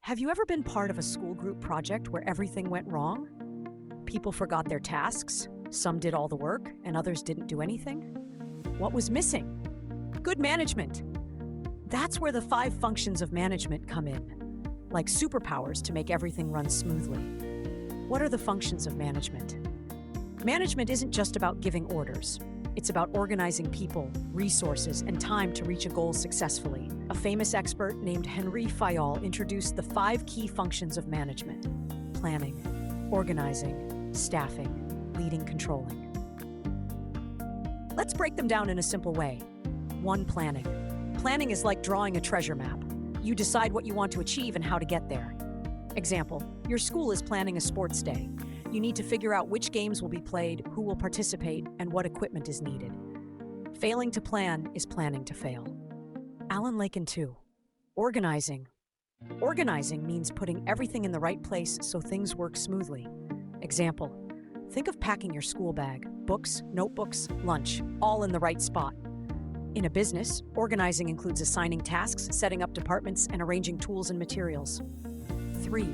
Have you ever been part of a school group project where everything went wrong? People forgot their tasks, some did all the work, and others didn't do anything? What was missing? Good management. That's where the 5 functions of management come in, like superpowers to make everything run smoothly. What are the functions of management? Management isn't just about giving orders. It's about organizing people, resources, and time to reach a goal successfully. A famous expert named Henry Fayol introduced the 5 key functions of management: planning, organizing, staffing, leading, controlling. Let's break them down in a simple way. 1. Planning. Planning is like drawing a treasure map. You decide what you want to achieve and how to get there. Example, your school is planning a sports day. You need to figure out which games will be played, who will participate, and what equipment is needed. Failing to plan is planning to fail. Alan Lakin 2. Organizing. Organizing means putting everything in the right place so things work smoothly. Example, think of packing your school bag, books, notebooks, lunch, all in the right spot. In a business, organizing includes assigning tasks, setting up departments, and arranging tools and materials. 3.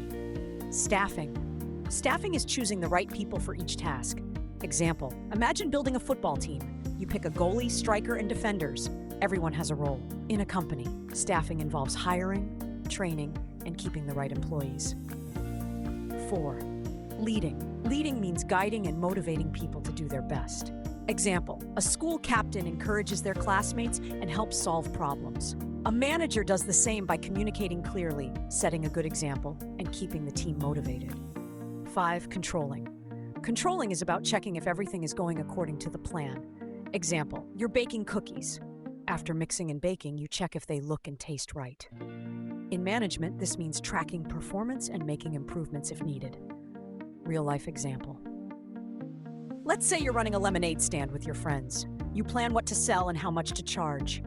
Staffing. Staffing is choosing the right people for each task. Example, imagine building a football team. You pick a goalie, striker, and defenders. Everyone has a role. In a company, staffing involves hiring, training, and keeping the right employees. 4. Leading. Leading means guiding and motivating people to do their best. Example, a school captain encourages their classmates and helps solve problems. A manager does the same by communicating clearly, setting a good example, and keeping the team motivated. 5. Controlling. Controlling is about checking if everything is going according to the plan. Example, you're baking cookies. After mixing and baking, you check if they look and taste right. In management, this means tracking performance and making improvements if needed. Real-life example. Let's say you're running a lemonade stand with your friends. You plan what to sell and how much to charge.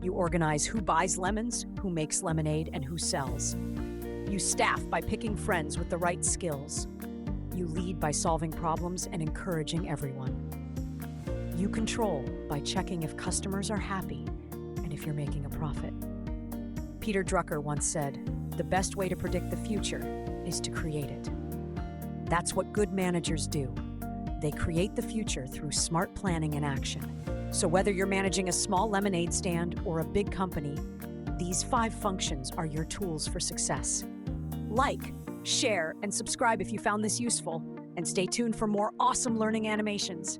You organize who buys lemons, who makes lemonade, and who sells. You staff by picking friends with the right skills. You lead by solving problems and encouraging everyone. You control by checking if customers are happy and if you're making a profit. Peter Drucker once said, "The best way to predict the future is to create it." That's what good managers do. They create the future through smart planning and action. So whether you're managing a small lemonade stand or a big company, these 5 functions are your tools for success. Like, share, and subscribe if you found this useful, and stay tuned for more awesome learning animations.